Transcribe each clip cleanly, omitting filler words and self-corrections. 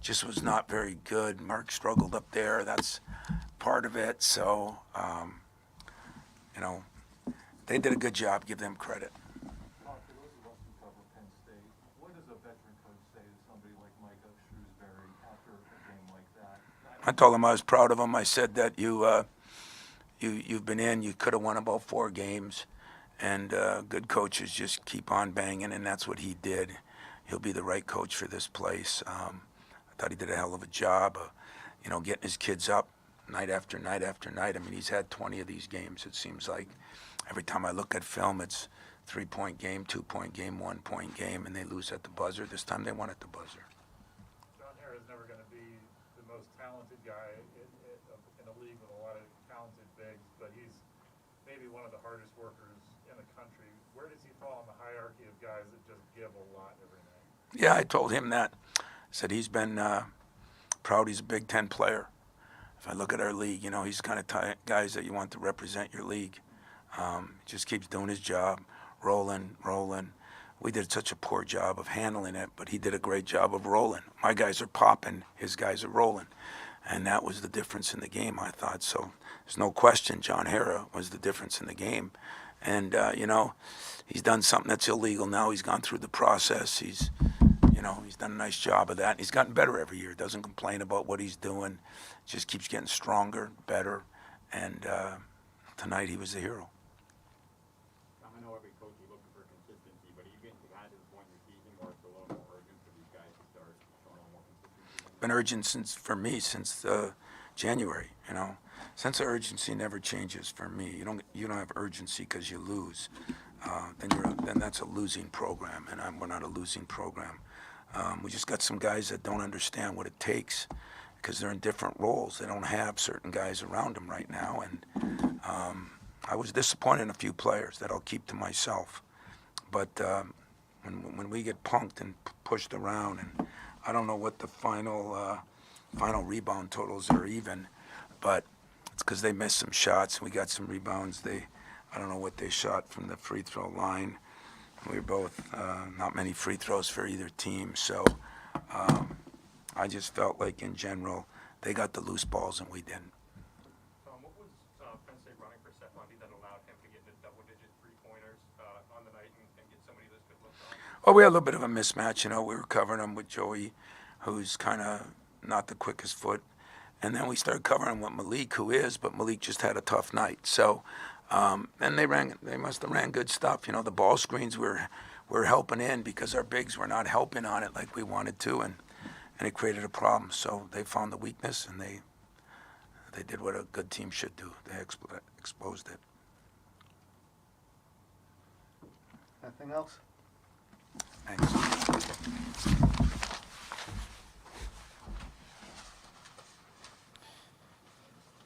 just was not very good. Mark struggled up there. That's part of it. So, you know, they did a good job. Give them credit. For those of us who cover Penn State, what does a veteran coach say to somebody like Micah Shrewsbury after a game like that? I told him I was proud of him. I said that you've been in. You could have won about 4 games, and good coaches just keep on banging, and that's what he did. He'll be the right coach for this place. I thought he did a hell of a job, getting his kids up night after night after night. I mean, he's had 20 of these games. It seems like every time I look at film, it's 3-point game, 2-point game, 1-point game, and they lose at the buzzer. This time they won at the buzzer. John Harrah's never going to be the most talented guy in a league with a lot of talented bigs, but he's maybe one of the hardest workers in the country. Where does he fall in the hierarchy of guys that just give a lot every night? Yeah, I told him that. I said he's been proud he's a Big Ten player. If I look at our league, he's the kind of guys that you want to represent your league. Just keeps doing his job, rolling. We did such a poor job of handling it, but he did a great job of rolling. My guys are popping, his guys are rolling. And that was the difference in the game, I thought. So there's no question John Harrah was the difference in the game. And, he's done something that's illegal now. He's gone through the process. He's done a nice job of that. He's gotten better every year. Doesn't complain about what he's doing. Just keeps getting stronger, better. And tonight he was the hero. I know every coach is looking for consistency, but are you getting to the point in the season where it's a little more urgent for these guys to start showing a little more consistency? Been urgent since January. Sense of urgency never changes for me. You don't have urgency because you lose. Then that's a losing program, and we're not a losing program. We just got some guys that don't understand what it takes because they're in different roles. They don't have certain guys around them right now, and I was disappointed in a few players that I'll keep to myself. But when we get punked and pushed around, and I don't know what the final rebound totals are even, but it's because they missed some shots and we got some rebounds. I don't know what they shot from the free throw line. We were both not many free throws for either team, so I just felt like in general they got the loose balls and we didn't. What was Penn State running for Seth Lundy that allowed him to get into double-digit three-pointers on the night and get so many of those good looks on? Well, we had a little bit of a mismatch. We were covering him with Joey, who's kind of not the quickest foot, and then we started covering him with Malik, who is, but Malik just had a tough night. So. And they must have ran good stuff. The ball screens were helping in because our bigs were not helping on it like we wanted to, and it created a problem. So they found the weakness, and they did what a good team should do. They exposed it. Anything else? Thanks.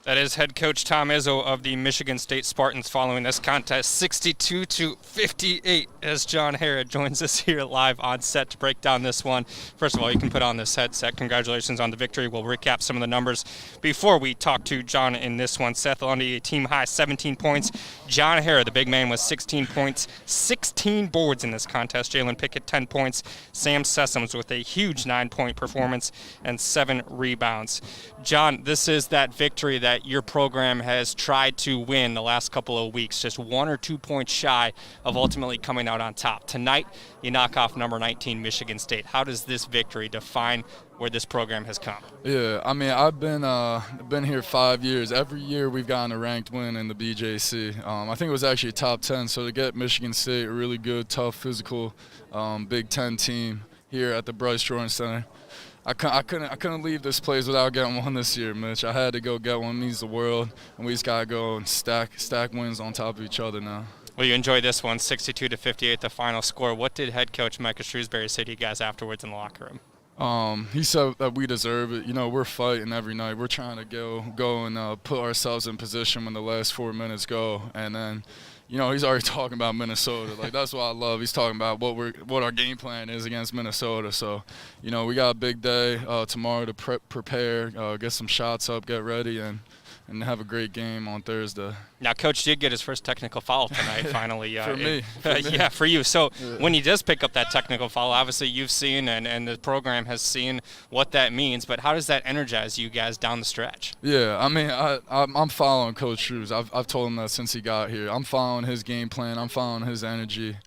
That is head coach Tom Izzo of the Michigan State Spartans following this contest 62-58 as John Harrah joins us here live on set to break down this one. First of all, you can put on this headset. Congratulations on the victory. We'll recap some of the numbers before we talk to John in this one. Seth Lundy, a team high 17 points. John Harrah, the big man, with 16 points, 16 boards in this contest. Jalen Pickett, 10 points. Sam Sessoms with a huge 9-point performance and 7 rebounds. John, this is that victory that your program has tried to win the last couple of weeks, just 1 or 2 points shy of ultimately coming out on top. Tonight, you knock off number 19 Michigan State. How does this victory define where this program has come? Yeah, I mean, I've been here 5 years. Every year we've gotten a ranked win in the BJC. I think it was actually top 10. So to get Michigan State, a really good, tough, physical Big Ten team here at the Bryce Jordan Center, I couldn't leave this place without getting one this year, Mitch. I had to go get one. It means the world, and we just gotta go and stack wins on top of each other now. Well, you enjoyed this one, 62-58, the final score. What did head coach Micah Shrewsbury say to you guys afterwards in the locker room? He said that we deserve it. We're fighting every night. We're trying to go and put ourselves in position when the last 4 minutes go, and then. He's already talking about Minnesota. Like, that's what I love. He's talking about what our game plan is against Minnesota. So, we got a big day tomorrow to prepare, get some shots up, get ready, and and have a great game on Thursday. Now, Coach did get his first technical foul tonight, finally. For me. Yeah, for you. So when he does pick up that technical foul, obviously you've seen and the program has seen what that means, but how does that energize you guys down the stretch? Yeah, I mean, I'm following Coach Shrews. I've told him that since he got here. I'm following his game plan. I'm following his energy.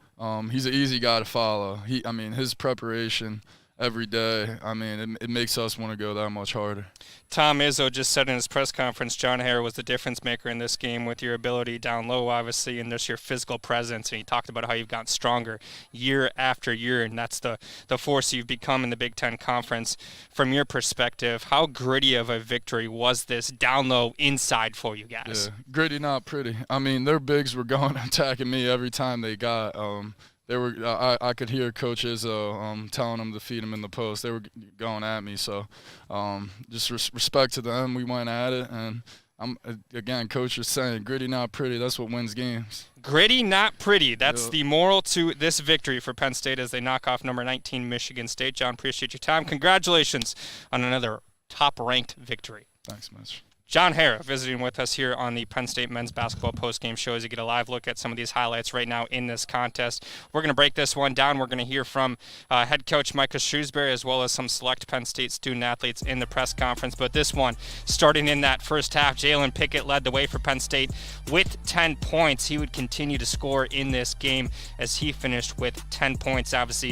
He's an easy guy to follow. His preparation every day, it makes us want to go that much harder. Tom Izzo just said in his press conference, John Hare was the difference maker in this game with your ability down low, obviously, and just your physical presence. And he talked about how you've gotten stronger year after year, and that's the force you've become in the Big Ten Conference. From your perspective, how gritty of a victory was this down low inside for you guys? Yeah, gritty, not pretty. Their bigs were going attacking me every time they got. I could hear Coach Izzo telling them to feed him in the post. They were going at me, so just respect to them. We went at it, and again, Coach is saying, gritty, not pretty. That's what wins games. Gritty, not pretty. That's the moral to this victory for Penn State as they knock off number 19 Michigan State. John, appreciate your time. Congratulations on another top-ranked victory. Thanks, Mitch. John Hare visiting with us here on the Penn State men's basketball postgame show as you get a live look at some of these highlights right now in this contest. We're going to break this one down. We're going to hear from head coach Micah Shrewsbury as well as some select Penn State student athletes in the press conference. But this one, starting in that first half, Jalen Pickett led the way for Penn State with 10 points. He would continue to score in this game as he finished with 10 points. Obviously,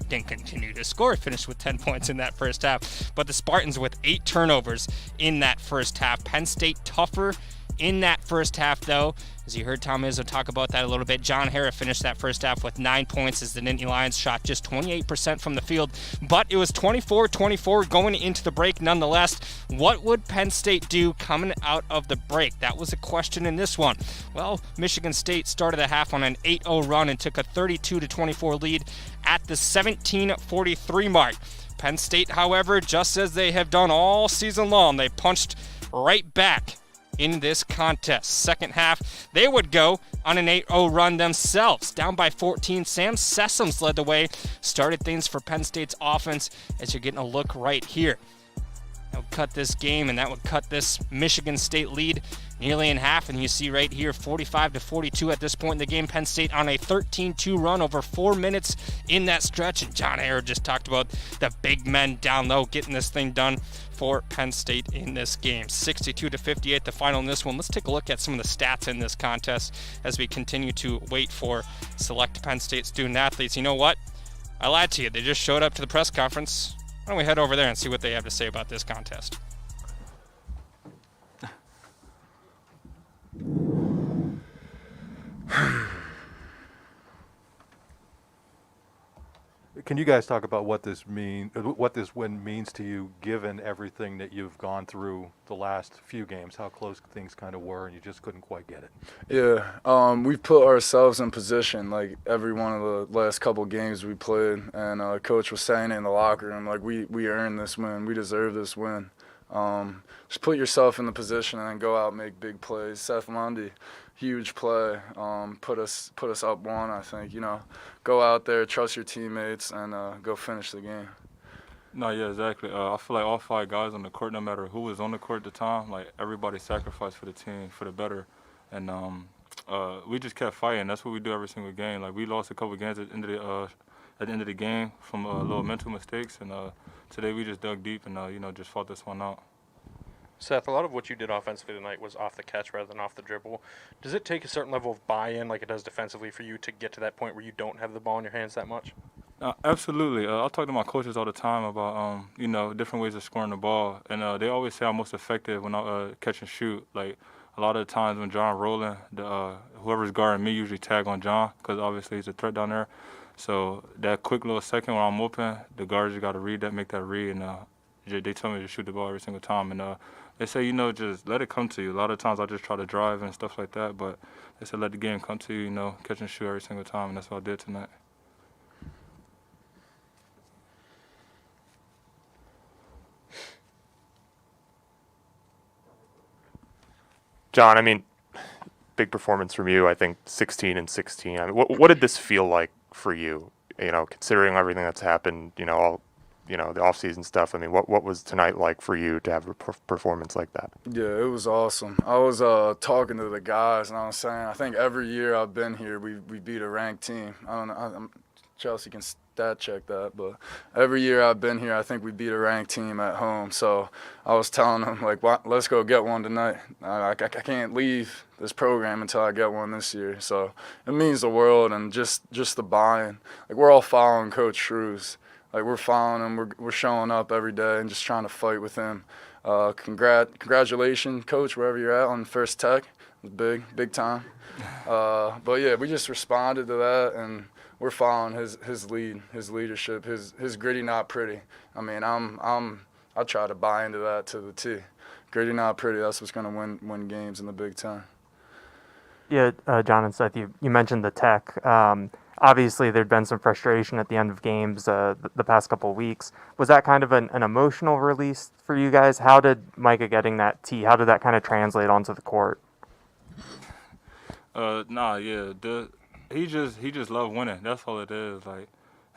didn't continue to score, finished with 10 points in that first half. But the Spartans with 8 turnovers in that first half. Penn State tougher in that first half, though. As you heard Tom Izzo talk about that a little bit, John Hare finished that first half with 9 points as the Nittany Lions shot just 28% from the field. But it was 24-24 going into the break nonetheless. What would Penn State do coming out of the break? That was a question in this one. Well, Michigan State started the half on an 8-0 run and took a 32-24 lead at the 17:43 mark. Penn State, however, just as they have done all season long, they punched right back in this contest. Second half, they would go on an 8-0 run themselves. Down by 14, Sam Sessoms led the way, started things for Penn State's offense as you're getting a look right here. That would cut this game, and that would cut this Michigan State lead nearly in half. And you see right here, 45-42 at this point in the game. Penn State on a 13-2 run over 4 minutes in that stretch. And John Hare just talked about the big men down low getting this thing done for Penn State in this game. 62-58 the final in this one. Let's take a look at some of the stats in this contest as we continue to wait for select Penn State student athletes. You know what? I lied to you. They just showed up to the press conference. Why don't we head over there and see what they have to say about this contest? Can you guys talk about what this win means to you, given everything that you've gone through the last few games, how close things kind of were, and you just couldn't quite get it? Yeah, we've put ourselves in position, like every one of the last couple games we played, and Coach was saying it in the locker room, like we earned this win, we deserve this win. Just put yourself in the position and then go out and make big plays. Seth Lundy, huge play, put us up one, I think. Go out there, trust your teammates, and go finish the game. No, yeah, exactly. I feel like all 5 guys on the court, no matter who was on the court at the time, like everybody sacrificed for the team, for the better. And we just kept fighting. That's what we do every single game. Like we lost a couple games at the end of the game from little mental mistakes, and today we just dug deep and just fought this one out. Seth, a lot of what you did offensively tonight was off the catch rather than off the dribble. Does it take a certain level of buy-in like it does defensively for you to get to that point where you don't have the ball in your hands that much? Absolutely. I talk to my coaches all the time about, different ways of scoring the ball. And they always say I'm most effective when I catch and shoot. Like, a lot of the times when John rolling, whoever's guarding me usually tag on John because obviously he's a threat down there. So that quick little second when I'm open, the guards just got to read that, make that read, and they tell me to shoot the ball every single time. And they say, just let it come to you. A lot of times I just try to drive and stuff like that, but they said let the game come to you, catch and shoot every single time, and that's what I did tonight. John, big performance from you. I think 16 and 16. What did this feel like for you? Considering everything that's happened, all the offseason stuff. I mean, what was tonight like for you to have a performance like that? Yeah, it was awesome. I was talking to the guys, and I was saying, I think every year I've been here, we beat a ranked team. I don't know, Chelsea can stat check that, but every year I've been here, I think we beat a ranked team at home. So I was telling them, like, let's go get one tonight. I can't leave this program until I get one this year. So it means the world, and just the buy-in. Like, we're all following Coach Shrews. Like, we're following him. We're showing up every day and just trying to fight with him. Congratulations, Coach, wherever you're at on First Tech. It was big time. But yeah, we just responded to that, and we're following his lead, his leadership, his gritty, not pretty. I mean, I try to buy into that to the T. Gritty, not pretty. That's what's going to win games in the Big Ten. Yeah, John and Seth, you mentioned the Tech. Obviously, there'd been some frustration at the end of games the past couple of weeks. Was that kind of an emotional release for you guys? How did Micah getting that T, how did that kind of translate onto the court? He just loved winning. That's all it is. Like,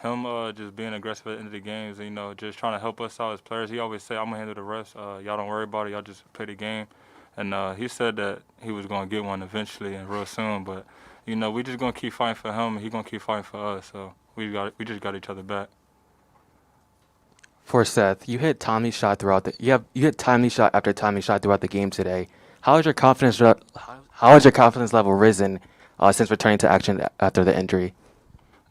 him just being aggressive at the end of the games, just trying to help us out as players. He always say, I'm going to handle the rest. Y'all don't worry about it. Y'all just play the game. And he said that he was going to get one eventually and real soon. But, we just going to keep fighting for him, and he going to keep fighting for us. So we just got each other back. For Seth, you hit Tommy's shot you hit Tommy's shot after Tommy's shot throughout the game today. How has your confidence level risen since returning to action after the injury?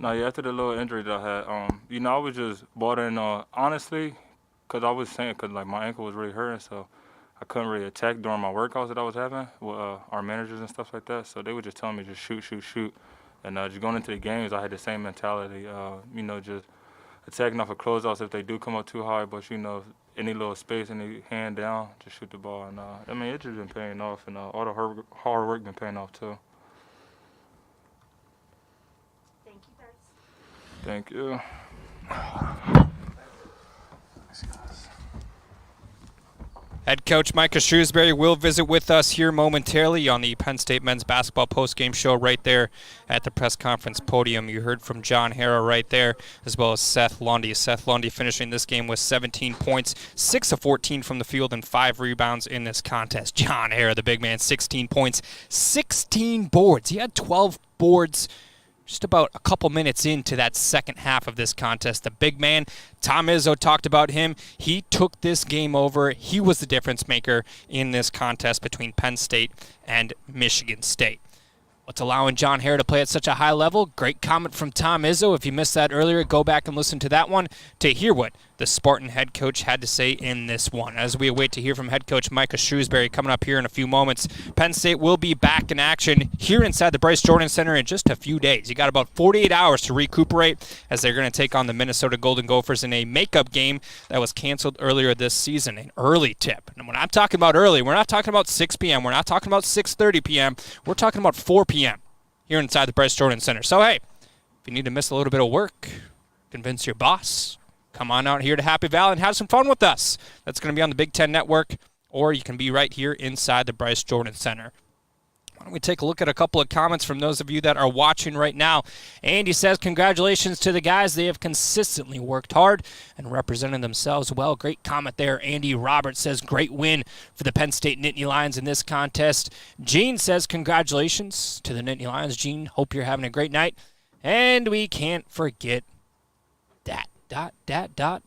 After the little injury that I had, I was just bordering on, honestly, because I was saying, like, my ankle was really hurting, so I couldn't really attack during my workouts that I was having with our managers and stuff like that. So they were just telling me just shoot. And just going into the games, I had the same mentality, just attacking off of closeouts if they do come up too high, but, any little space, any hand down, just shoot the ball. And, it's just been paying off, and all the hard work been paying off, too. Thank you. Head coach Micah Shrewsbury will visit with us here momentarily on the Penn State men's basketball postgame show right there at the press conference podium. You heard from John Harrow right there, as well as Seth Lundy. Seth Lundy finishing this game with 17 points, 6 of 14 from the field, and 5 rebounds in this contest. John Harrow, the big man, 16 points, 16 boards. He had 12 boards just about a couple minutes into that second half of this contest. The big man, Tom Izzo, talked about him. He took this game over. He was the difference maker in this contest between Penn State and Michigan State. What's allowing John Harrow to play at such a high level? Great comment from Tom Izzo. If you missed that earlier, go back and listen to that one to hear what the Spartan head coach had to say in this one. As we await to hear from head coach Micah Shrewsbury coming up here in a few moments, Penn State will be back in action here inside the Bryce Jordan Center in just a few days. You got about 48 hours to recuperate as they're going to take on the Minnesota Golden Gophers in a makeup game that was canceled earlier this season, an early tip. And when I'm talking about early, we're not talking about 6 p.m., we're not talking about 6:30 p.m., we're talking about 4 p.m. here inside the Bryce Jordan Center. So, hey, if you need to miss a little bit of work, convince your boss, come on out here to Happy Valley and have some fun with us. That's going to be on the Big Ten Network, or you can be right here inside the Bryce Jordan Center. Why don't we take a look at a couple of comments from those of you that are watching right now. Andy says, congratulations to the guys. They have consistently worked hard and represented themselves well. Great comment there. Andy Roberts says, great win for the Penn State Nittany Lions in this contest. Gene says, congratulations to the Nittany Lions. Gene, hope you're having a great night. And we can't forget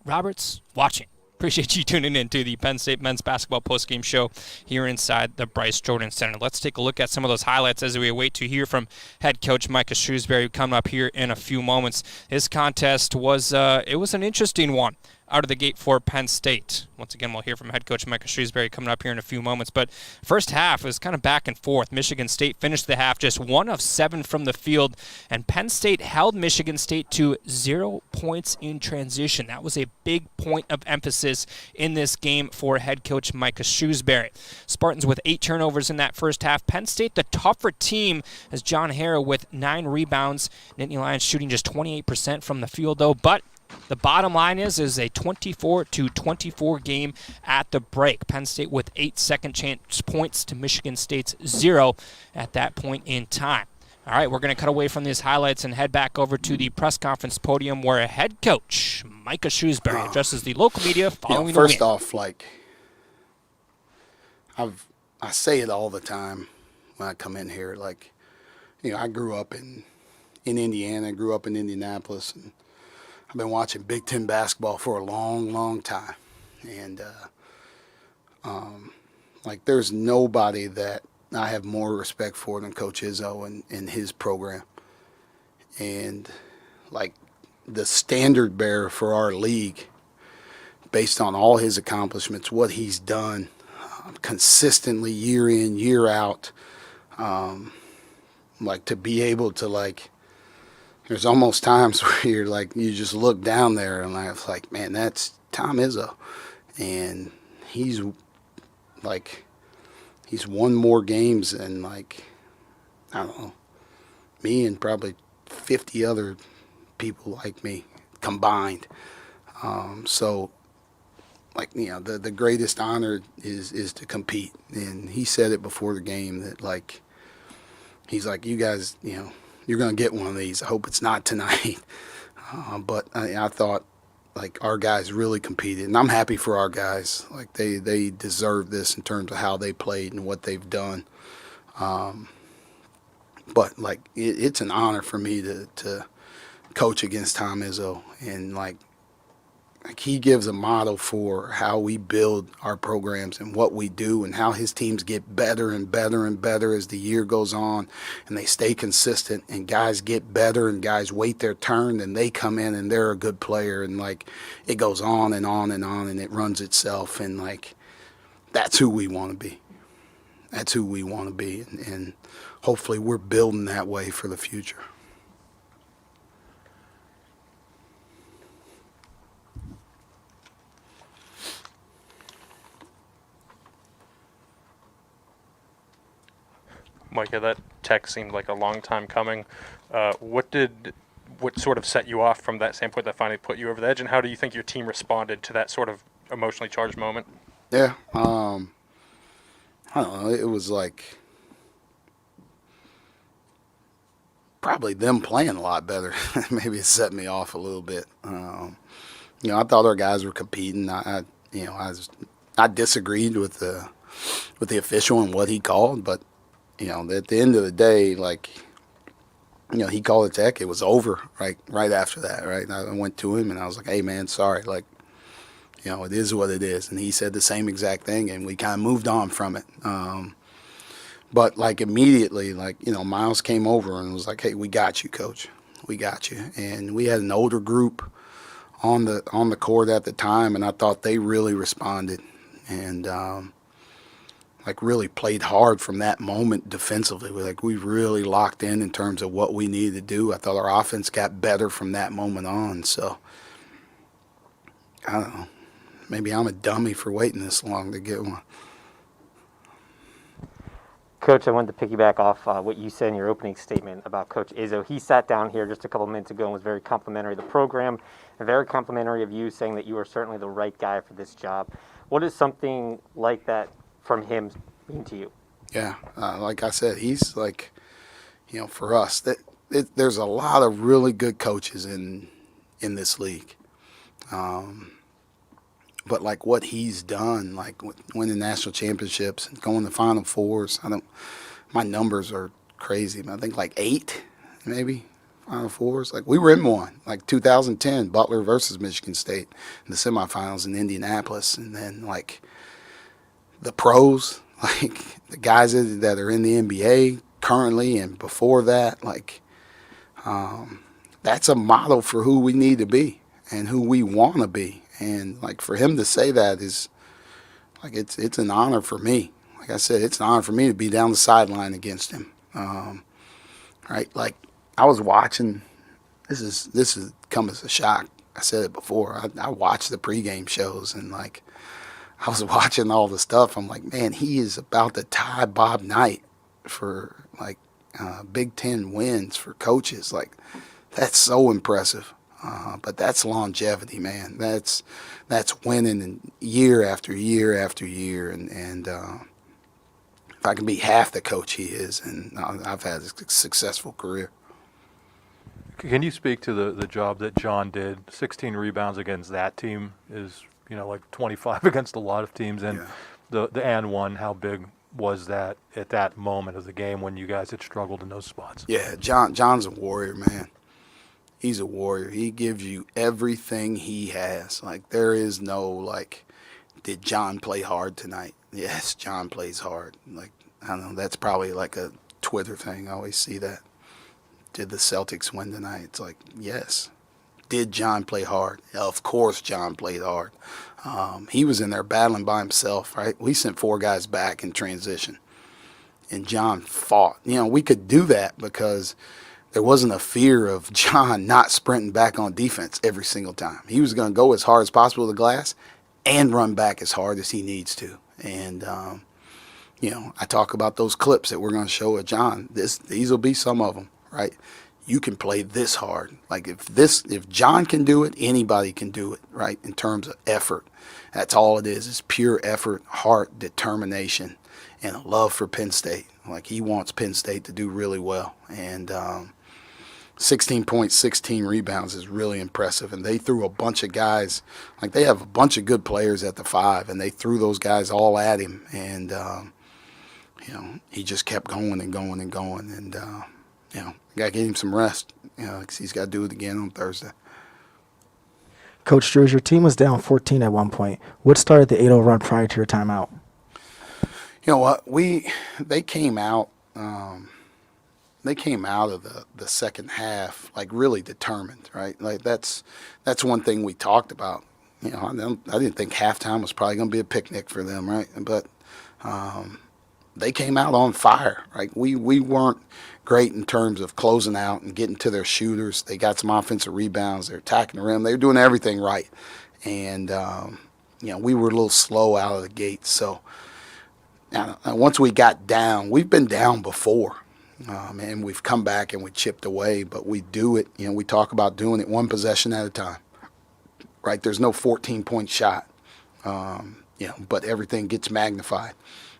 Roberts watching. Appreciate you tuning in to the Penn State men's basketball postgame show here inside the Bryce Jordan Center. Let's take a look at some of those highlights as we wait to hear from head coach Micah Shrewsbury coming up here in a few moments. This contest was an interesting one out of the gate for Penn State. Once again, we'll hear from head coach Micah Shrewsbury coming up here in a few moments. But first half was kind of back and forth. Michigan State finished the half just 1 of 7 from the field, and Penn State held Michigan State to 0 points in transition. That was a big point of emphasis in this game for head coach Micah Shrewsbury. Spartans with 8 turnovers in that first half. Penn State, the tougher team, as John Harrow with 9 rebounds. Nittany Lions shooting just 28% from the field, though. But the bottom line is a 24-24 game at the break. Penn State with 8 second chance points to Michigan State's 0 at that point in time. All right, we're going to cut away from these highlights and head back over to the press conference podium where head coach Micah Shrewsbury addresses the local media following the win. First off, like, I say it all the time when I come in here. Like, I grew up in Indiana, grew up in Indianapolis, and I've been watching Big Ten basketball for a long, long time. And, like, there's nobody that I have more respect for than Coach Izzo and his program. And, like, the standard bearer for our league, based on all his accomplishments, what he's done consistently year in, year out, like, to be able to, like, there's almost times where you're like, you just look down there and I was like, man, that's Tom Izzo. And he's won more games than, like, I don't know, me and probably 50 other people like me combined. So, like, the greatest honor is to compete. And he said it before the game that, like, he's like, you guys, you're going to get one of these. I hope it's not tonight. But I thought, like, our guys really competed. And I'm happy for our guys. Like, they deserve this in terms of how they played and what they've done. But, like, it's an honor for me to coach against Tom Izzo. And, like, he gives a model for how we build our programs and what we do and how his teams get better and better and better as the year goes on and they stay consistent and guys get better and guys wait their turn and they come in and they're a good player and, like, it goes on and on and on and it runs itself and, like, that's who we want to be. That's who we want to be and hopefully we're building that way for the future. Micah, that text seemed like a long time coming. What sort of set you off from that standpoint that finally put you over the edge, and how do you think your team responded to that sort of emotionally charged moment? Yeah, I don't know. It was like probably them playing a lot better. Maybe it set me off a little bit. I thought our guys were competing. I disagreed with the official and what he called, but at the end of the day, like, he called a tech. It was over right after that, right? I went to him and I was like, hey, man, sorry. Like, it is what it is. And he said the same exact thing, and we kind of moved on from it. But, like, immediately, like, Miles came over and was like, hey, we got you, coach. We got you. And we had an older group on the court at the time, and I thought they really responded. And, like, really played hard from that moment defensively. We really locked in terms of what we needed to do. I thought our offense got better from that moment on. So, I don't know. Maybe I'm a dummy for waiting this long to get one. Coach, I wanted to piggyback off what you said in your opening statement about Coach Izzo. He sat down here just a couple minutes ago and was very complimentary of the program and very complimentary of you, saying that you are certainly the right guy for this job. What does something like that from him mean to you? Yeah, like I said, he's like, for us, there's a lot of really good coaches in this league. But, like, what he's done, like winning national championships and going to Final Fours, my numbers are crazy. I think like 8, maybe, Final Fours. Like, we were in one, like 2010, Butler versus Michigan State in the semifinals in Indianapolis. And then, like, the pros, like the guys that are in the NBA currently and before that, like, that's a model for who we need to be and who we want to be. And, like, for him to say that is, like, it's an honor for me. Like I said, it's an honor for me to be down the sideline against him. Right? Like, I was watching. This has come as a shock. I said it before. I watched the pregame shows, and, like, I was watching all the stuff. I'm like, man, he is about to tie Bob Knight for, like, Big Ten wins for coaches. Like, that's so impressive. But that's longevity, man. That's winning year after year after year, and if I can be half the coach he is, and I've had a successful career. Can you speak to the job that John did? 16 rebounds against that team is, like 25 against a lot of teams. And the and one, how big was that at that moment of the game when you guys had struggled in those spots? Yeah, John's a warrior, man. He's a warrior. He gives you everything he has. Like, there is no, like, did John play hard tonight? Yes, John plays hard. Like, I don't know, that's probably like a Twitter thing. I always see that. Did the Celtics win tonight? It's like, yes. Did John play hard? Of course John played hard. He was in there battling by himself, right? We sent 4 guys back in transition, and John fought. We could do that because there wasn't a fear of John not sprinting back on defense every single time. He was going to go as hard as possible to the glass and run back as hard as he needs to. And, I talk about those clips that we're going to show of John. These will be some of them. Right, you can play this hard. Like, if John can do it, anybody can do it. Right, in terms of effort, that's all it is. It's pure effort, heart, determination, and a love for Penn State. Like, he wants Penn State to do really well. And 16 points, 16 rebounds is really impressive. And they threw a bunch of guys. Like, they have a bunch of good players at the 5, and they threw those guys all at him. And he just kept going and going and going. And got to give him some rest, because he's got to do it again on Thursday. Coach Drews, your team was down 14 at one point. What started the 8-0 run prior to your timeout? You know what? They came out of the second half like really determined, right? Like, that's one thing we talked about. I didn't think halftime was probably going to be a picnic for them, right? But they came out on fire, right? We weren't great in terms of closing out and getting to their shooters. They got some offensive rebounds. They're attacking the rim. They were doing everything right. And, we were a little slow out of the gate. So once we got down, we've been down before. And we've come back and we chipped away. But we do it, we talk about doing it one possession at a time, right? There's no 14-point shot, but everything gets magnified.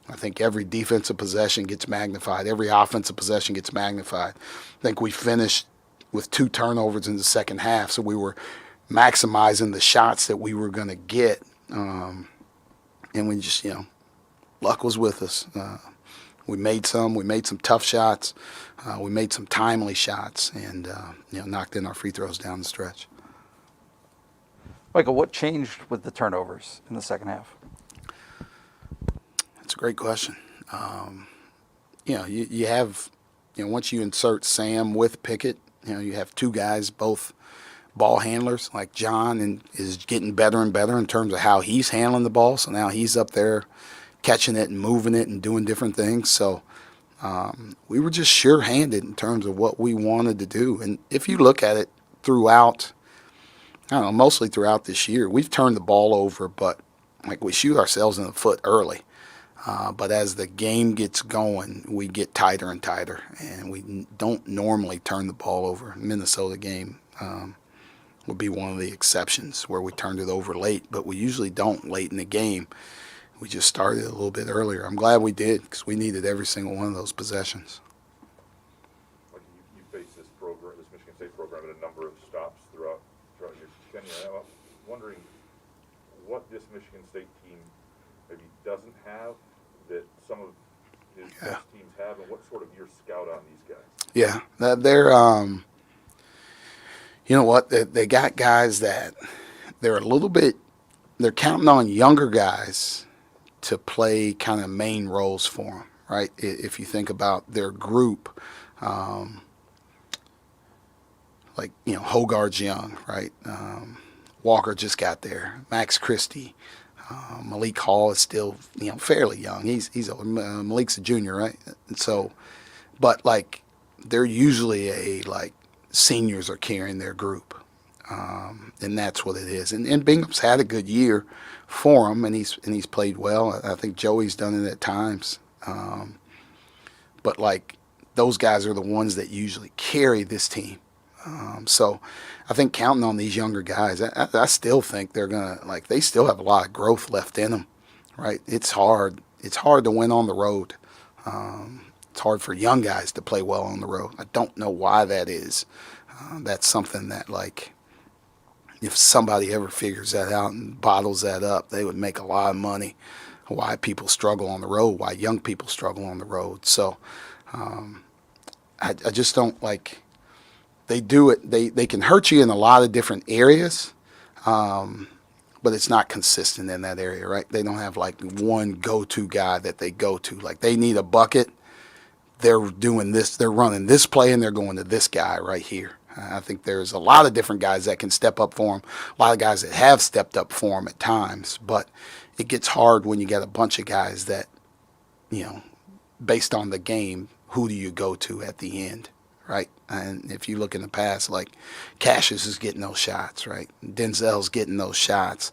I think every defensive possession gets magnified. Every offensive possession gets magnified. I think we finished with 2 turnovers in the second half, so we were maximizing the shots that we were going to get. And we just, luck was with us. We made some tough shots. We made some timely shots and, knocked in our free throws down the stretch. Michael, what changed with the turnovers in the second half? That's a great question. You have, once you insert Sam with Pickett, you have 2 guys, both ball handlers, like John, and is getting better and better in terms of how he's handling the ball. So now he's up there catching it and moving it and doing different things. So we were just sure-handed in terms of what we wanted to do. And if you look at it throughout, mostly throughout this year, we've turned the ball over, but like we shoot ourselves in the foot early. But as the game gets going, we get tighter and tighter, and we don't normally turn the ball over. Minnesota game would be one of the exceptions where we turned it over late, but we usually don't late in the game. We just started a little bit earlier. I'm glad we did because we needed every single one of those possessions. You faced this Michigan State program at a number of stops throughout your tenure. I'm wondering what this Michigan State team maybe doesn't have that some of his best teams have, and what sort of your scout on these guys? Yeah, they're you know what, they got guys that they're they're counting on younger guys to play kind of main roles for them, right? If you think about their group, Hogarth's young, right? Walker just got there. Max Christie. Malik Hall is still, fairly young. He's old. Malik's a junior, right? And so, but they're usually seniors are carrying their group, and that's what it is. And Bingham's had a good year for him, and he's played well. I think Joey's done it at times, but those guys are the ones that usually carry this team. So I think counting on these younger guys, I still think they're going to, they still have a lot of growth left in them, right? It's hard to win on the road. It's hard for young guys to play well on the road. I don't know why that is. That's something that, like, if somebody ever figures that out and bottles that up, they would make a lot of money. Why people struggle on the road, why young people struggle on the road. So I just don't like, they do it, they can hurt you in a lot of different areas, but it's not consistent in that area, right? They don't have like one go-to guy that they go to. Like, they need a bucket, they're doing this, they're running this play, and they're going to this guy right here. I think there's a lot of different guys that can step up for him, a lot of guys that have stepped up for him at times, but it gets hard when you got a bunch of guys that, you know, based on the game, who do you go to at the end, right? And if you look in the past, like, Cassius is getting those shots, right? Denzel's getting those shots.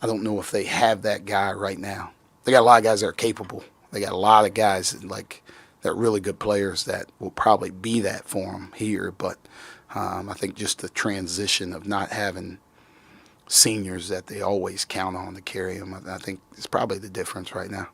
I don't know if they have that guy right now. They got a lot of guys that are capable. They got a lot of guys that, like, that really good players that will probably be that for them here, but I think just the transition of not having seniors that they always count on to carry them, I think is probably the difference right now.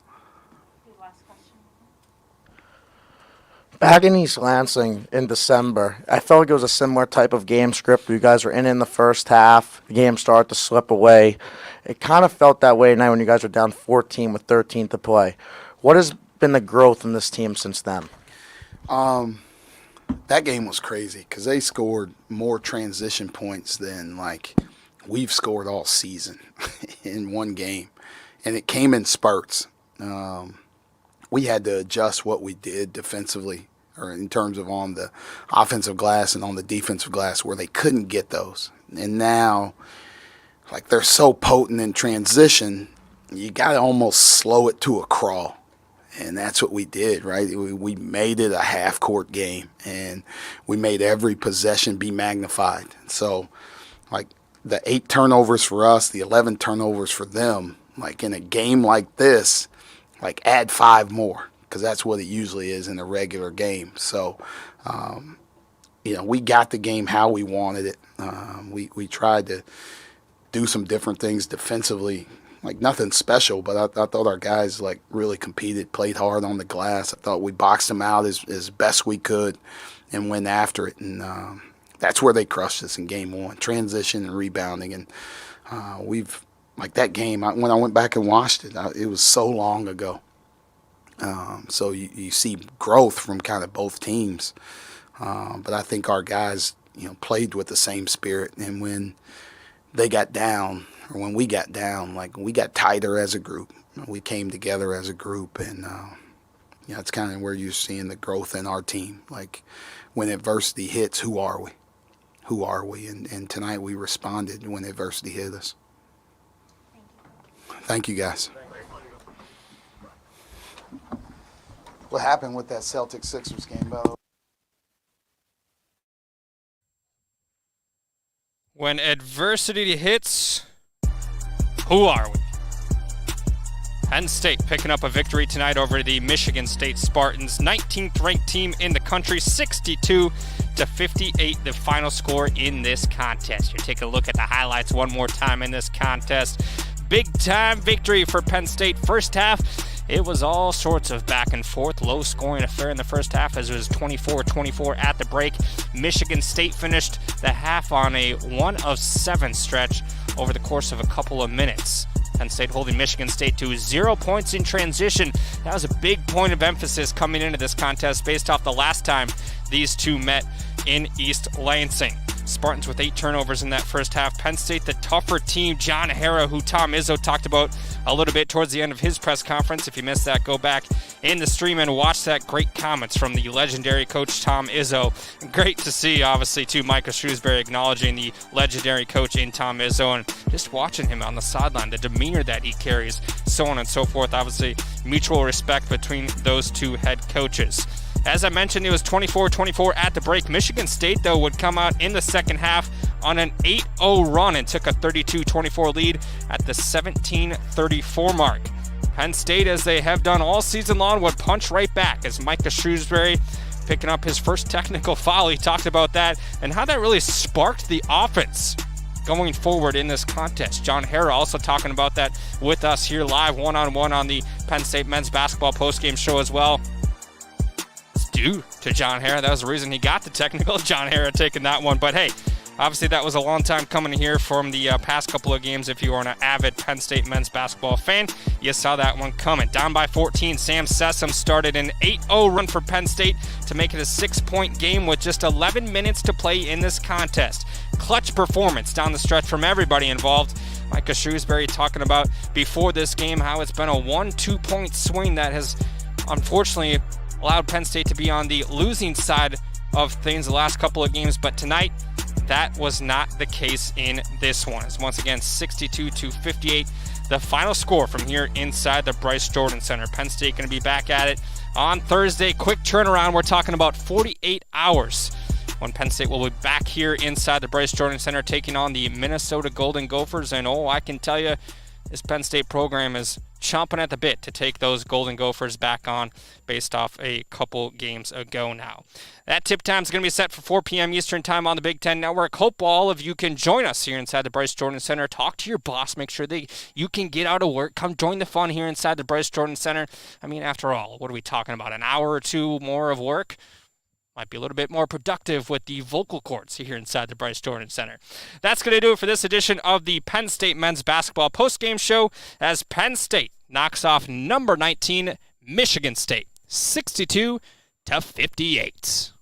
Back in East Lansing in December, I felt like it was a similar type of game script. You guys were in the first half. The game started to slip away. It kind of felt that way tonight when you guys were down 14 with 13 to play. What has been the growth in this team since then? That game was crazy because they scored more transition points than, like, we've scored all season in one game, and it came in spurts. We had to adjust what we did defensively, or in terms of on the offensive glass and on the defensive glass, where they couldn't get those. And now, like, they're so potent in transition, you got to almost slow it to a crawl. And that's what we did, right? We made it a half-court game, and we made every possession be magnified. So, like, the 8 turnovers for us, the 11 turnovers for them, like, in a game like this, like, add 5 more, because that's what it usually is in a regular game. So, you know, we got the game how we wanted it. We tried to do some different things defensively, like nothing special, but I thought our guys, like, really competed, played hard on the glass. I thought we boxed them out as best we could and went after it. And that's where they crushed us in game 1, transition and rebounding. And we've, like, that game, when I went back and watched it, it was so long ago. So you see growth from kind of both teams. But I think our guys, you know, played with the same spirit. And when they got down, or when we got down, like, we got tighter as a group. We came together as a group, and you know, it's kind of where you're seeing the growth in our team. Like, when adversity hits, who are we? Who are we? And tonight we responded when adversity hit us. Thank you, guys. What happened with that Celtics-Sixers game, by the way? When adversity hits, who are we? Penn State picking up a victory tonight over the Michigan State Spartans, 19th ranked team in the country, 62-58, the final score in this contest. You take a look at the highlights one more time in this contest. Big time victory for Penn State. First half, it was all sorts of back and forth, low scoring affair in the first half, as it was 24-24 at the break. Michigan State finished the half on a 1-of-7 stretch over the course of a couple of minutes. Penn State holding Michigan State to 0 points in transition. That was a big point of emphasis coming into this contest based off the last time these two met in East Lansing. Spartans with 8 turnovers in that first half. Penn State, the tougher team. John Harrah, who Tom Izzo talked about a little bit towards the end of his press conference. If you missed that, go back in the stream and watch that. Great comments from the legendary coach Tom Izzo. Great to see, obviously, too, Micah Shrewsbury acknowledging the legendary coach in Tom Izzo, and just watching him on the sideline, the demeanor that he carries, so on and so forth. Obviously, mutual respect between those two head coaches. As I mentioned, it was 24-24 at the break. Michigan State, though, would come out in the second half on an 8-0 run and took a 32-24 lead at the 17:34 mark. Penn State, as they have done all season long, would punch right back as Micah Shrewsbury picking up his first technical foul. He talked about that and how that really sparked the offense going forward in this contest. John Harrah also talking about that with us here live one-on-one on the Penn State men's basketball postgame show as well. due to John Hara. That was the reason he got the technical. John Hara taking that one. But hey, obviously that was a long time coming here from the past couple of games. If you are an avid Penn State men's basketball fan, you saw that one coming. Down by 14, Sam Sessom started an 8-0 run for Penn State to make it a 6-point game with just 11 minutes to play in this contest. Clutch performance down the stretch from everybody involved. Micah Shrewsbury talking about before this game how it's been a 1-2 point swing that has unfortunately allowed Penn State to be on the losing side of things the last couple of games, but tonight that was not the case in this one. It's once again 62-58, the final score from here inside the Bryce Jordan Center. Penn State going to be back at it on Thursday. Quick turnaround. We're talking about 48 hours when Penn State will be back here inside the Bryce Jordan Center taking on the Minnesota Golden Gophers. And I can tell you, this Penn State program is chomping at the bit to take those Golden Gophers back on based off a couple games ago now. That tip time is going to be set for 4 p.m. Eastern time on the Big Ten Network. Hope all of you can join us here inside the Bryce Jordan Center. Talk to your boss. Make sure that you can get out of work. Come join the fun here inside the Bryce Jordan Center. I mean, after all, what are we talking about? An hour or two more of work? Might be a little bit more productive with the vocal cords here inside the Bryce Jordan Center. That's going to do it for this edition of the Penn State Men's Basketball Postgame Show as Penn State knocks off number 19 Michigan State 62-58.